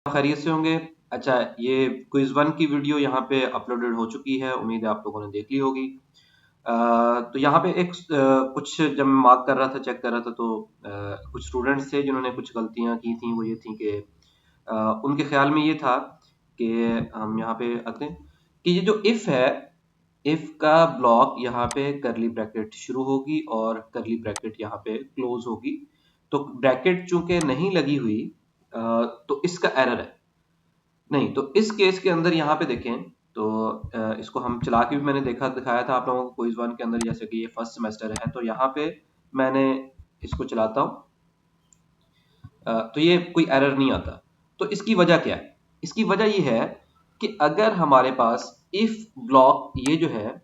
खैरियत से होंगे। अच्छा, ये क्विज 1 की वीडियो यहाँ पे अपलोडेड हो चुकी है, उम्मीद है आप लोगों ने देख ली होगी। तो यहाँ पे एक कुछ जब मैं मार्क कर रहा था, चेक कर रहा था, तो कुछ स्टूडेंट्स थे जिन्होंने कुछ गलतियाँ की थी। वो ये थी कि उनके ख्याल में ये था कि हम यहाँ पे आते हैं कि ये जो इफ है, इफ का ब्लॉक यहाँ पे करली ब्रैकेट शुरू होगी और करली ब्रैकेट यहाँ पे क्लोज होगी। तो ब्रैकेट चूंकि नहीं लगी हुई, तो इसका एरर है। नहीं, तो इस केस के अंदर यहाँ पे देखें तो इसको हम चला के भी मैंने दिखाया था आप लोगों को क्विज 1 के अंदर, जैसे कि ये फर्स्ट सेमेस्टर है, तो यहाँ पे मैंने इसको चलाता हूँ, तो ये कोई एरर नहीं आता। तो इसकी वजह क्या है? इसकी वजह ये है कि अगर हमारे पास इफ ब्लॉक ये जो है,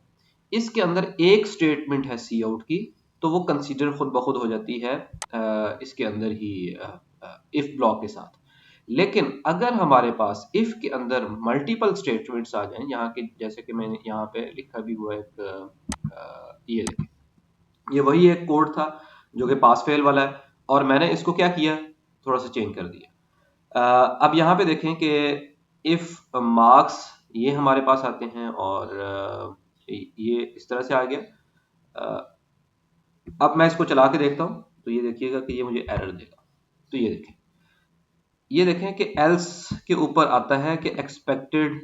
इसके अंदर एक स्टेटमेंट है सी आउट की, तो वो कंसीडर खुद ब खुद हो जाती है इसके अंदर ही इफ ब्लॉक के साथ। लेकिन अगर हमारे पास इफ के अंदर मल्टीपल स्टेटमेंट्स आ जाएं, यहाँ के जैसे कि मैंने यहाँ पे लिखा भी हुआ एक ये देखिए, ये वही एक कोड था जो कि पास फेल वाला है, और मैंने इसको क्या किया, थोड़ा सा चेंज कर दिया। अब यहाँ पे देखें कि इफ मार्क्स ये हमारे पास आते हैं और ये इस तरह से आ गया। अब मैं इसको चला के देखता हूँ, तो ये देखिएगा कि ये मुझे एरर देगा। तो ये देखें कि एल्स के ऊपर आता है कि एक्सपेक्टेड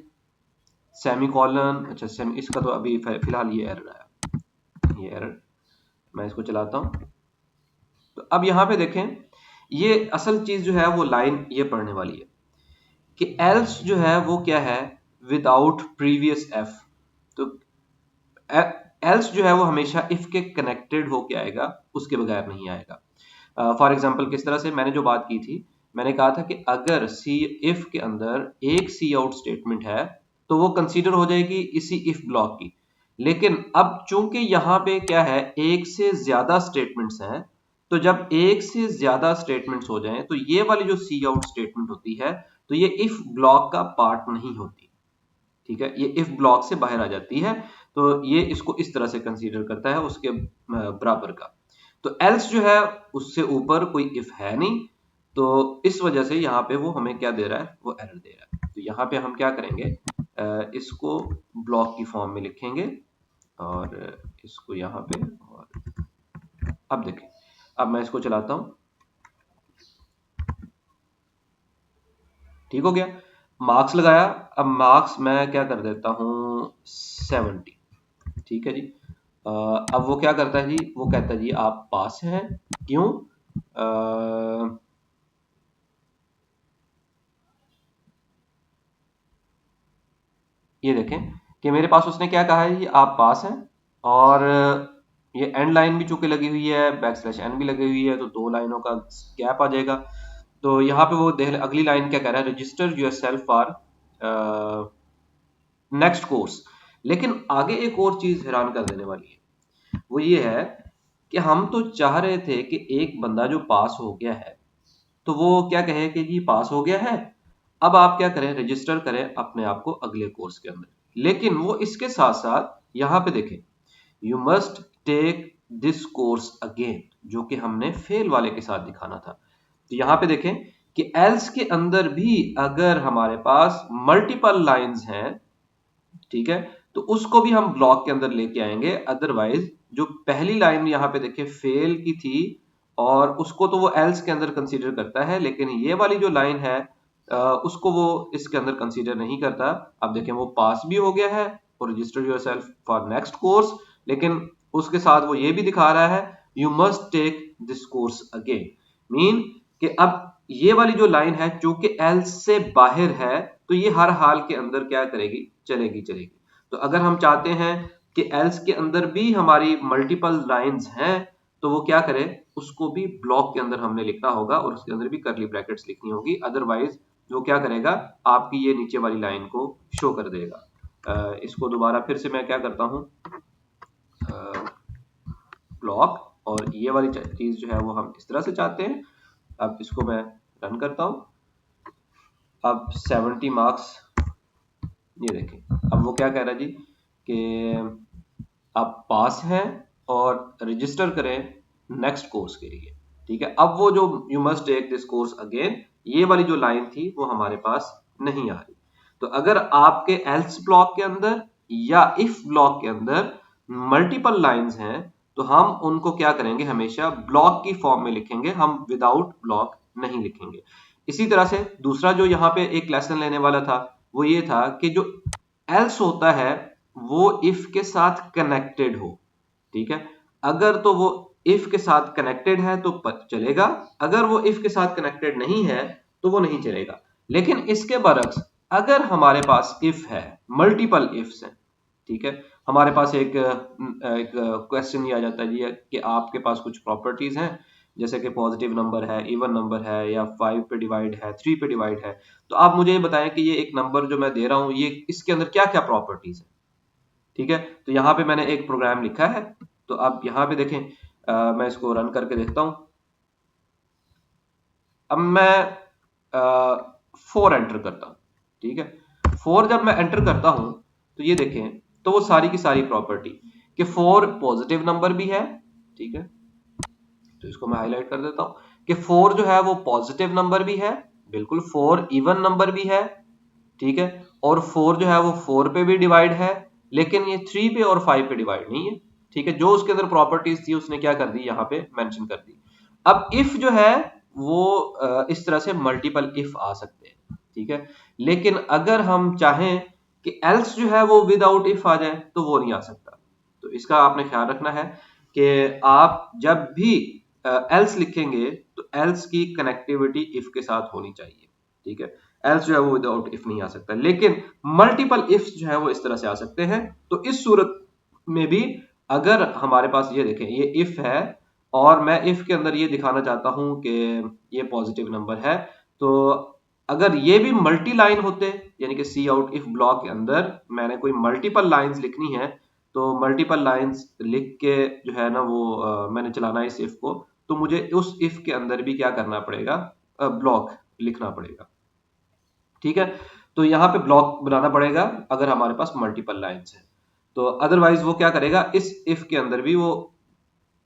सेमीकोलन। अच्छा, सेमी, इसका तो अभी फिलहाल ये एरर आया, ये एरर। मैं इसको चलाता हूँ, तो अब यहाँ पे देखें, ये असल चीज जो है वो लाइन ये पढ़ने वाली है कि एल्स जो है वो क्या है, विदाउट प्रीवियस एफ। तो एल्स जो है वो हमेशा इफ के कनेक्टेड होके आएगा, उसके बगैर नहीं आएगा। फॉर एग्जाम्पल किस तरह से, मैंने जो बात की थी, मैंने कहा था कि अगर सी इफ के अंदर एक सी आउट स्टेटमेंट है, तो वो कंसीडर हो जाएगी इसी इफ ब्लॉक की। लेकिन अब चूंकि यहाँ पे क्या है, एक से ज्यादा स्टेटमेंट्स हैं, तो जब एक से ज्यादा स्टेटमेंट्स हो जाएं, तो ये वाली जो सी आउट स्टेटमेंट होती है, तो ये इफ ब्लॉक का पार्ट नहीं होती। ठीक है, ये इफ ब्लॉक से बाहर आ जाती है। तो ये इसको इस तरह से कंसीडर करता है उसके बराबर का। तो एल्स जो है उससे ऊपर कोई इफ है नहीं, तो इस वजह से यहाँ पे वो हमें क्या दे रहा है, वो एरर दे रहा है। तो यहाँ पे हम क्या करेंगे, इसको ब्लॉक की फॉर्म में लिखेंगे और इसको यहाँ पे, और अब देखें, अब मैं इसको चलाता हूँ, ठीक हो गया, मार्क्स लगाया। अब मार्क्स मैं क्या कर देता हूँ, 70। ठीक है जी। अब वो क्या करता है जी, वो कहता है जी आप पास हैं। क्यों? ये देखें कि मेरे पास उसने क्या कहा है जी, आप पास हैं। और ये एंड लाइन भी चूंकि लगी हुई है, बैक स्लैश एन भी लगी हुई है, तो दो लाइनों का गैप आ जाएगा। तो यहाँ पे वो देख, अगली लाइन क्या कह रहा है, register your self for next course. लेकिन आगे एक और चीज हैरान कर देने वाली है, वो ये है कि हम तो चाह रहे थे कि एक बंदा जो पास हो गया है, तो वो क्या कहे कि जी पास हो गया है, अब आप क्या करें, रजिस्टर करें अपने आप को अगले कोर्स के अंदर। लेकिन वो इसके साथ साथ यहाँ पे देखें, you must take this course again, जो कि हमने फेल वाले के साथ दिखाना था। तो यहाँ पे देखें कि एल्स के अंदर भी अगर हमारे पास मल्टीपल लाइंस हैं, ठीक है, तो उसको भी हम ब्लॉक के अंदर लेके आएंगे। अदरवाइज जो पहली लाइन यहाँ पे देखिए फेल की थी, और उसको तो वो एल्स के अंदर कंसीडर करता है, लेकिन ये वाली जो लाइन है उसको वो इसके अंदर कंसीडर नहीं करता। अब देखें वो पास भी हो गया है और register yourself for next course, लेकिन उसके साथ वो ये भी दिखा रहा है, you must take this course again. Mean कि अब ये वाली जो लाइन है चूंकि एल्स से बाहर है, तो ये हर हाल के अंदर क्या करेगी, चलेगी। तो अगर हम चाहते हैं कि एल्स के अंदर भी हमारी मल्टीपल लाइंस हैं, तो वो क्या करे, उसको भी ब्लॉक के अंदर हमने लिखना होगा और उसके अंदर भी करली ब्रैकेट्स लिखनी होगी। अदरवाइज वो क्या करेगा, आपकी ये नीचे वाली लाइन को शो कर देगा। इसको दोबारा फिर से मैं क्या करता हूँ, ब्लॉक, और ये वाली चीज जो है वो हम इस तरह से चाहते हैं। अब इसको मैं रन करता हूँ। अब 70 मार्क्स, ये देखें, अब वो क्या कह रहा है जी कि आप पास हैं और रजिस्टर करें नेक्स्ट कोर्स के लिए। ठीक है, अब वो जो you must take this course again, ये वाली जो लाइन थी वो हमारे पास नहीं आ रही। तो अगर आपके एल्स ब्लॉक के अंदर या इफ ब्लॉक के अंदर मल्टीपल लाइंस हैं तो हम उनको क्या करेंगे, हमेशा ब्लॉक की फॉर्म में लिखेंगे, हम विदाउट ब्लॉक नहीं लिखेंगे। इसी तरह से दूसरा जो यहाँ पे एक लेसन लेने वाला था वो ये था कि जो एल्स होता है वो इफ के साथ कनेक्टेड हो, ठीक है। अगर तो वो इफ के साथ कनेक्टेड है तो चलेगा, अगर वो इफ के साथ कनेक्टेड नहीं है तो वो नहीं चलेगा। लेकिन इसके बरक्स अगर हमारे पास इफ है, मल्टीपल इफ्स हैं, ठीक है, हमारे पास एक क्वेश्चन ये आ जाता है जी कि आपके पास कुछ प्रॉपर्टीज हैं, जैसे कि पॉजिटिव नंबर है, इवन नंबर है, या 5 पे डिवाइड है, 3 पे डिवाइड है। तो आप मुझे ये बताएं कि ये एक नंबर जो मैं दे रहा हूं ये इसके अंदर क्या क्या प्रॉपर्टीज है, ठीक है। तो यहाँ पे मैंने एक प्रोग्राम लिखा है, तो आप यहाँ पे देखें, मैं इसको रन करके देखता हूं। अब मैं 4 एंटर करता हूं, ठीक है। 4 जब मैं एंटर करता हूं तो ये देखें, तो वो सारी की सारी प्रॉपर्टी कि 4 पॉजिटिव नंबर भी है, ठीक है। तो इसको मैं हाईलाइट कर देता हूं कि 4 जो है वो पॉजिटिव नंबर भी है, बिल्कुल 4 इवन नंबर भी है, ठीक है। और 4 जो है वो 4 पे भी डिवाइड है, लेकिन ये 3 पे और 5 पे डिवाइड नहीं है, ठीक है। जो उसके अंदर प्रॉपर्टीज थी उसने क्या कर दी, यहाँ पे मेंशन कर दी। अब इफ जो है वो इस तरह से मल्टीपल इफ आ सकते हैं, ठीक है। लेकिन अगर हम चाहें कि एल्स जो है वो विदाउट इफ आ जाए तो वो नहीं आ सकता। तो इसका आपने ख्याल रखना है कि आप जब भी एल्स लिखेंगे तो एल्स की कनेक्टिविटी इफ के साथ होनी चाहिए, ठीक है। एल्स जो है वो विदाउट इफ नहीं आ सकता, लेकिन मल्टीपल इफ जो है वो इस तरह से आ सकते हैं। तो इस सूरत में भी अगर हमारे पास ये देखें ये इफ है और मैं इफ के अंदर ये दिखाना चाहता हूं कि ये पॉजिटिव नंबर है, तो अगर ये भी मल्टी लाइन होते, यानी कि सी आउट इफ ब्लॉक के अंदर मैंने कोई मल्टीपल लाइंस लिखनी है, तो मल्टीपल लाइंस लिख के जो है ना वो मैंने चलाना है इस इफ को, तो मुझे उस इफ के अंदर भी क्या करना पड़ेगा, ब्लॉक लिखना पड़ेगा, ठीक है। तो यहाँ पे ब्लॉक बनाना पड़ेगा अगर हमारे पास मल्टीपल लाइंस है। तो अदरवाइज वो क्या करेगा, इस इफ के अंदर भी वो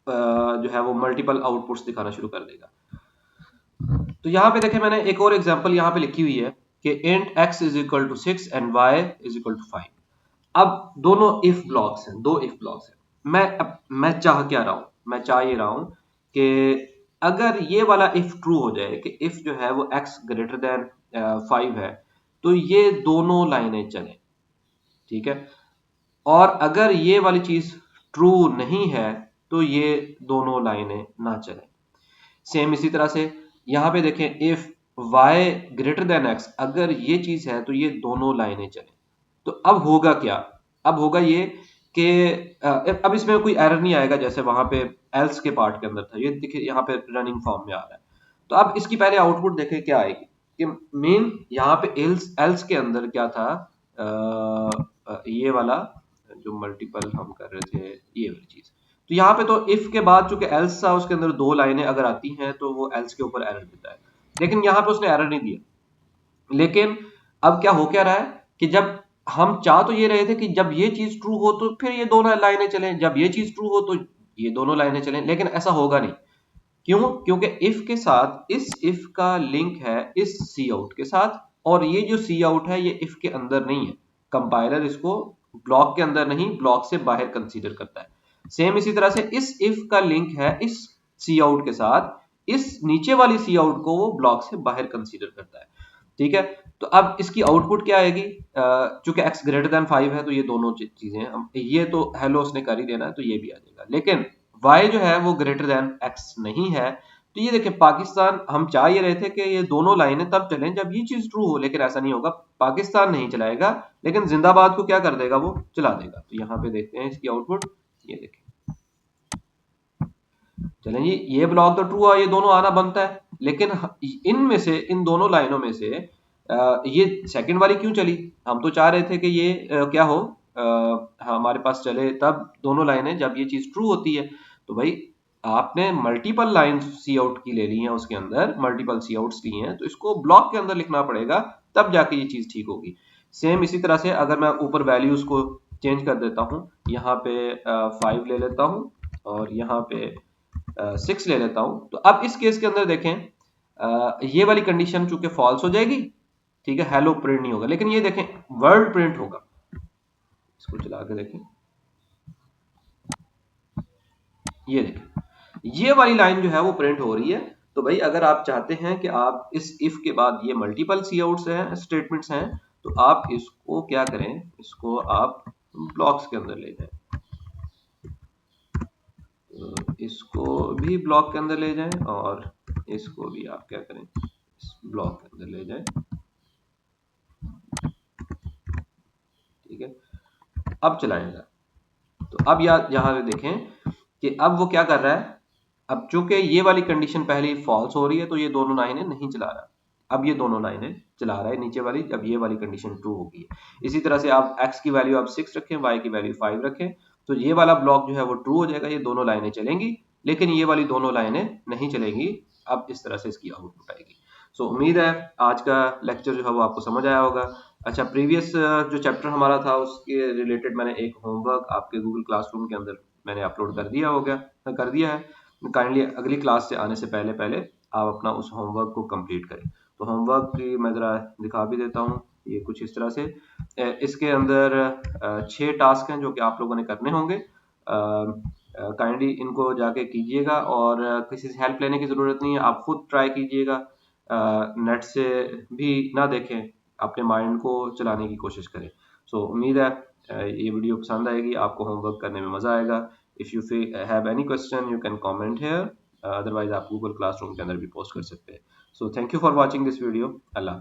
जो है वो मल्टीपल आउटपुट्स दिखाना शुरू कर देगा। तो यहाँ पे देखें मैंने एक और एग्जांपल यहाँ पे लिखी हुई है कि int x is equal to 6 and y is equal to 5। अब दोनों इफ ब्लॉक्स हैं, दो इफ ब्लॉक्स हैं। मैं चाह क्या रहा हूं, मैं चाह ये रहा हूं कि अगर ये वाला इफ ट्रू हो जाए कि इफ जो है वो x ग्रेटर देन 5 है, तो ये दोनों लाइनें चलें, ठीक है। और अगर ये वाली चीज ट्रू नहीं है तो ये दोनों लाइनें ना चलें। सेम इसी तरह से यहाँ पे देखें if y greater than x, अगर ये चीज है तो ये दोनों लाइनें चलें। तो अब होगा क्या, अब होगा ये कि अब इसमें कोई एरर नहीं आएगा जैसे वहां पे एल्स के पार्ट के अंदर था। ये देखिए यहाँ पे रनिंग फॉर्म में आ रहा है। तो अब इसकी पहले आउटपुट देखें क्या आएगी कि मेन यहाँ पे एल्स एल्स के अंदर क्या था, ये वाला जो मल्टीपल हम कर रहे थे ये वाली चीज। तो यहाँ पे तो इफ के बाद चूंकि एल्स था उसके अंदर दो लाइनें अगर आती हैं तो वो एल्स के ऊपर एरर देता है, लेकिन यहाँ पे उसने एरर नहीं दिया। लेकिन अब क्या हो क्या रहा है कि जब हम चाह तो ये रहे थे कि जब ये चीज ट्रू हो तो फिर ये दोनों लाइनें चलें, जब ये चीज ट्रू हो तो ये दोनों लाइनें चलें, लेकिन ऐसा होगा नहीं। क्यों, क्योंकि इफ के साथ इस इफ का लिंक है इस सी आउट के साथ, और ये जो सी आउट है ये इफ के अंदर नहीं है। कंपाइलर इसको ब्लॉक के अंदर नहीं ब्लॉक से बाहर कंसीडर करता है। सेम इसी तरह से इस इफ का लिंक है इस सी आउट के साथ, इस नीचे वाली सी आउट को वो ब्लॉक से बाहर कंसीडर करता है, ठीक है। तो अब इसकी आउटपुट क्या आएगी, चूंकि x ग्रेटर देन 5 है तो ये दोनों चीजें ये तो हेलो उसने कर ही देना है तो ये भी आ जाएगा, लेकिन y जो है वो ग्रेटर देन x नहीं है। तो ये देखें पाकिस्तान, हम चाह ये रहे थे कि ये दोनों लाइनें तब चलें जब ये चीज ट्रू हो, लेकिन ऐसा नहीं होगा। पाकिस्तान नहीं चलाएगा लेकिन जिंदाबाद को क्या कर देगा, वो चला देगा। तो यहाँ पे देखते हैं इसकी आउटपुट, ये देखें, चलें जी ये ब्लॉक तो ट्रू है, ये दोनों आना बनता है, लेकिन इनमें से इन दोनों लाइनों में से ये सेकंड वाली क्यों चली। हम तो चाह रहे थे कि ये क्या हो, हमारे पास चले तब दोनों लाइनें जब ये चीज ट्रू होती है। तो भाई आपने मल्टीपल लाइन सी आउट की ले ली है, उसके अंदर मल्टीपल सी आउट्स ली हैं, तो इसको ब्लॉक के अंदर लिखना पड़ेगा तब जाके ये चीज ठीक होगी। सेम इसी तरह से अगर मैं ऊपर वैल्यूज को चेंज कर देता हूँ, यहाँ पे 5 ले लेता हूँ और यहाँ पे 6 ले लेता हूं, तो अब इस केस के अंदर देखें ये वाली कंडीशन चूंकि फॉल्स हो जाएगी, ठीक है, हेलो प्रिंट नहीं होगा। लेकिन ये देखें वर्ल्ड प्रिंट होगा। इसको चला के देखें, ये देखें ये वाली लाइन जो है वो प्रिंट हो रही है। तो भाई अगर आप चाहते हैं कि आप इस इफ के बाद ये मल्टीपल सी आउट्स हैं, स्टेटमेंट्स हैं, तो आप इसको क्या करें, इसको आप ब्लॉक्स के अंदर ले जाएं। तो इसको भी ब्लॉक के अंदर ले जाएं और इसको भी आप क्या करें, इस ब्लॉक के अंदर ले जाएं। ठीक है, अब चलाएंगे। तो अब यहाँ पे देखें कि अब वो क्या कर रहा है। अब चूंकि ये वाली कंडीशन पहले फॉल्स हो रही है तो ये दोनों लाइनें नहीं चला रहा। अब ये दोनों लाइनें चला रहा है नीचे वाली, जब ये वाली कंडीशन ट्रू होगी। इसी तरह से आप x की वैल्यू आप 6 रखें, y की वैल्यू 5 रखें, तो ये वाला ब्लॉक जो है वो ट्रू हो जाएगा, ये दोनों लाइनें चलेंगी। लेकिन ये वाली दोनों लाइनें नहीं चलेंगी। अब इस तरह से इसकी आउटपुट आएगी। सो उम्मीद है आज का लेक्चर जो है वो आपको समझ आया होगा। अच्छा, प्रीवियस जो चैप्टर हमारा था उसके रिलेटेड मैंने एक होमवर्क आपके गूगल क्लासरूम के अंदर मैंने अपलोड कर दिया है। काइंडली अगली क्लास से आने से पहले पहले आप अपना उस होमवर्क को कंप्लीट करें। तो होमवर्क की मैं ज़रा दिखा भी देता हूँ। ये कुछ इस तरह से इसके अंदर 6 टास्क हैं जो कि आप लोगों ने करने होंगे। काइंडली इनको जाके कीजिएगा और किसी से हेल्प लेने की ज़रूरत नहीं है, आप खुद ट्राई कीजिएगा। नेट से भी ना देखें, अपने माइंड को चलाने की कोशिश करें। सो उम्मीद है ये वीडियो पसंद आएगी, आपको होमवर्क करने में मज़ा आएगा। If you have any question you can comment here, otherwise आप गूगल क्लासरूम के अंदर भी पोस्ट कर सकते हैं। So thank you for watching this video. Allah.